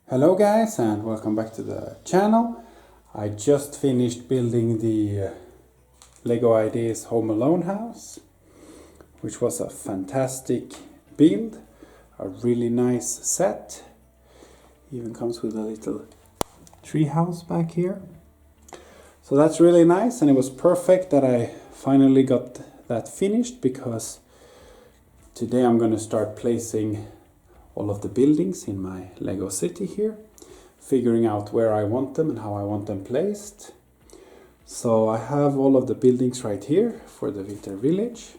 Hello guys and welcome back to the channel. I just finished building the Lego Ideas Home Alone house, which was a fantastic build, a really nice set. Even comes with a little tree house back here. So that's really nice, and it was perfect that I finally got that finished, because today I'm going to start placing all of the buildings in my Lego city here, figuring out where I want them and how I want them placed. So I have all of the buildings right here for the winter village.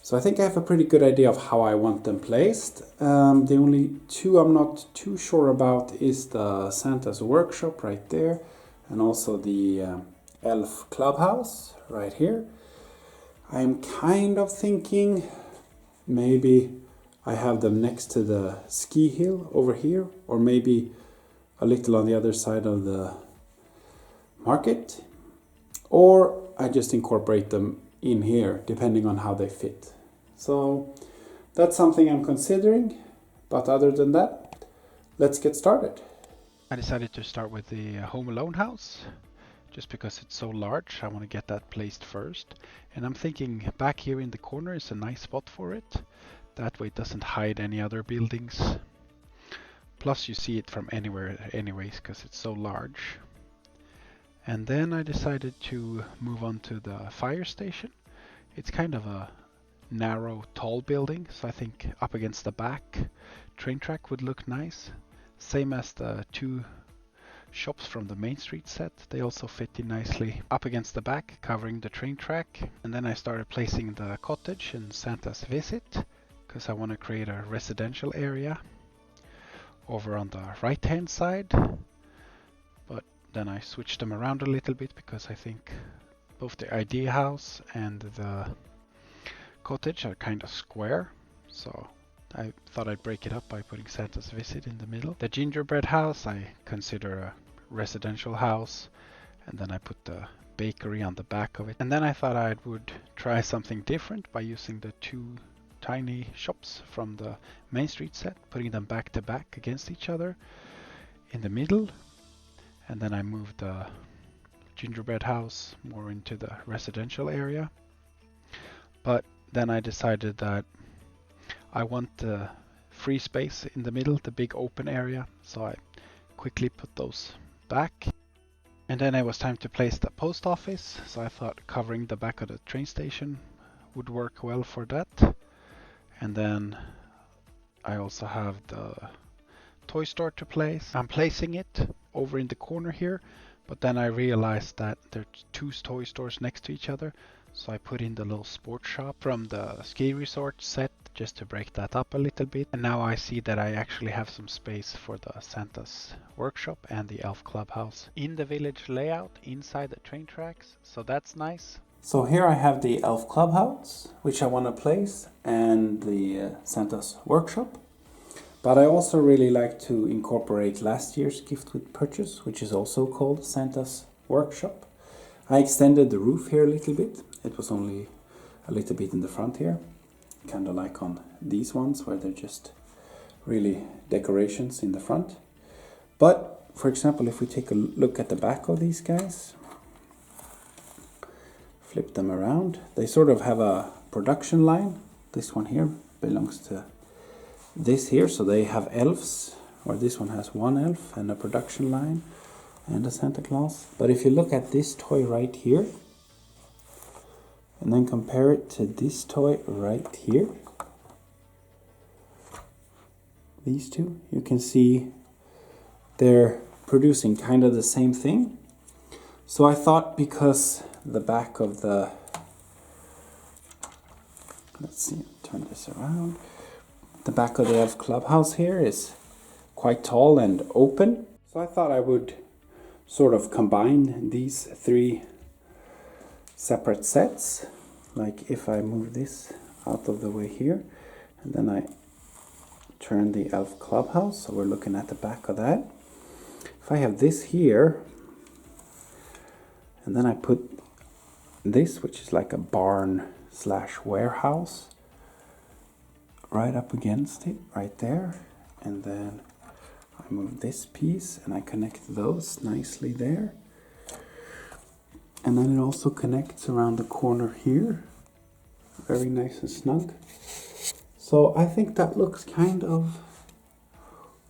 So I think I have a pretty good idea of how I want them placed. The only two I'm not too sure about is the Santa's workshop right there, and also the elf clubhouse right here. I'm kind of thinking maybe I have them next to the ski hill over here, or maybe a little on the other side of the market, or I just incorporate them in here depending on how they fit. So that's something I'm considering, but other than that, let's get started. I decided to start with the Home Alone house, just because it's so large. I want to get that placed first, and I'm thinking back here in the corner is a nice spot for it. That way it doesn't hide any other buildings. Plus you see it from anywhere anyways, because it's so large. And then I decided to move on to the fire station. It's kind of a narrow, tall building, so I think up against the back train track would look nice. Same as the two shops from the Main Street set. They also fit in nicely up against the back, covering the train track. And then I started placing the cottage and Santa's visit, because I want to create a residential area over on the right hand side. But then I switched them around a little bit, because I think both the idea house and the cottage are kind of square, so I thought I'd break it up by putting Santa's visit in the middle. The gingerbread house I consider a residential house, and then I put the bakery on the back of it. And then I thought I would try something different by using the two tiny shops from the Main Street set, putting them back to back against each other in the middle. And then I moved the gingerbread house more into the residential area. But then I decided that I want the free space in the middle, the big open area, so I quickly put those back. And then it was time to place the post office, so I thought covering the back of the train station would work well for that. And then I also have the toy store to place. I'm placing it over in the corner here, but then I realized that there's two toy stores next to each other, so I put in the little sports shop from the ski resort set just to break that up a little bit. And now I see that I actually have some space for the Santa's workshop and the elf clubhouse in the village layout inside the train tracks, so that's nice. So here I have the elf clubhouse, which I want to place, and the Santa's workshop. But I also really like to incorporate last year's gift with purchase, which is also called Santa's workshop. I extended the roof here a little bit. It was only a little bit in the front here, kind of like on these ones where they're just really decorations in the front. But for example, if we take a look at the back of these guys, flip them around, they sort of have a production line. This one here belongs to this here, so they have elves, or this one has one elf and a production line and a Santa Claus. But if you look at this toy right here and then compare it to this toy right here, these two, you can see they're producing kind of the same thing. So I thought, because the back of the, let's see, turn this around, the back of the elf clubhouse here is quite tall and open, so I thought I would sort of combine these three separate sets. Like if I move this out of the way here, and then I turn the elf clubhouse, so we're looking at the back of that. If I have this here, and then I put this, which is like a barn slash warehouse, right up against it, right there, and then I move this piece and I connect those nicely there. And then it also connects around the corner here. Very nice and snug. So I think that looks kind of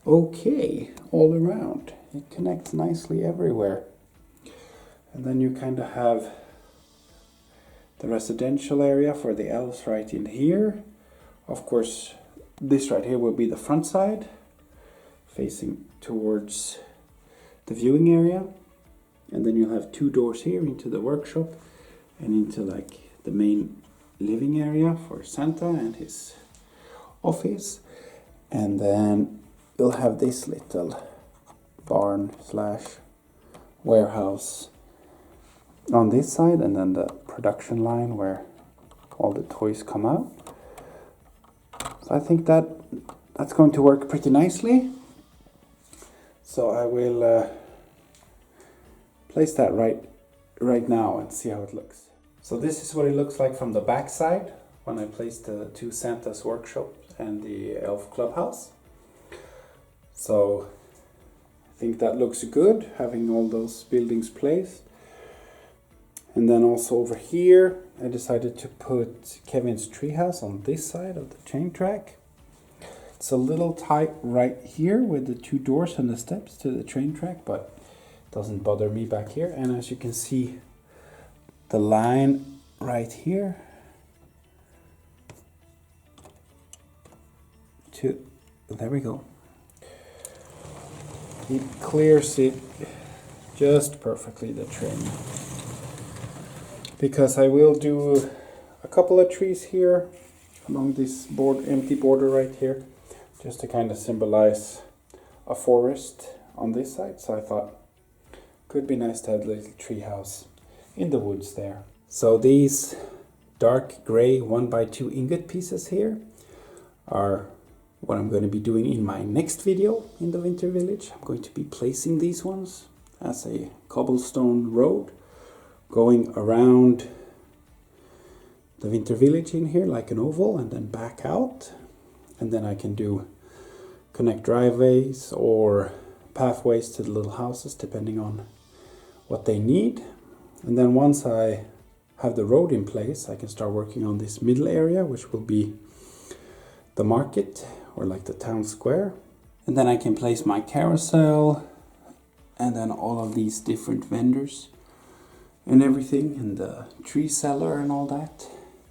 okay all around. It connects nicely everywhere. And then you kind of have the residential area for the elves right in here. Of course, this right here will be the front side, facing towards the viewing area. And then you'll have two doors here into the workshop and into like the main living area for Santa and his office. And then you'll have this little barn slash warehouse on this side, and then the production line where all the toys come out. So I think that's going to work pretty nicely. So I will place that right now and see how it looks. So this is what it looks like from the back side when I placed the two Santa's workshop and the elf clubhouse. So I think that looks good, having all those buildings placed. And then also over here, I decided to put Kevin's treehouse on this side of the train track. It's a little tight right here with the two doors and the steps to the train track, but it doesn't bother me back here. And as you can see, the line right here to, there we go. It clears it just perfectly, the trim. Because I will do a couple of trees here along this empty border right here, just to kind of symbolize a forest on this side. So I thought could be nice to have a little tree house in the woods there. So these dark gray 1x2 ingot pieces here are what I'm going to be doing in my next video in the Winter Village. I'm going to be placing these ones as a cobblestone road going around the Winter Village in here like an oval and then back out. And then I can connect driveways or pathways to the little houses depending on what they need. And then once I have the road in place, I can start working on this middle area, which will be the market or like the town square. And then I can place my carousel and then all of these different vendors and everything, and the tree seller and all that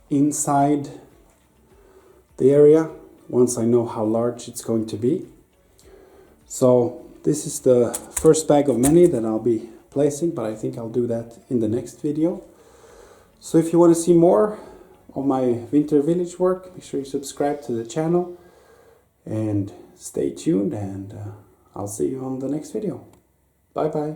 inside the area once I know how large it's going to be. So this is the first bag of many that I'll be placing, but I think I'll do that in the next video. So if you want to see more of my Winter Village work, make sure you subscribe to the channel and stay tuned, and I'll see you on the next video. Bye bye.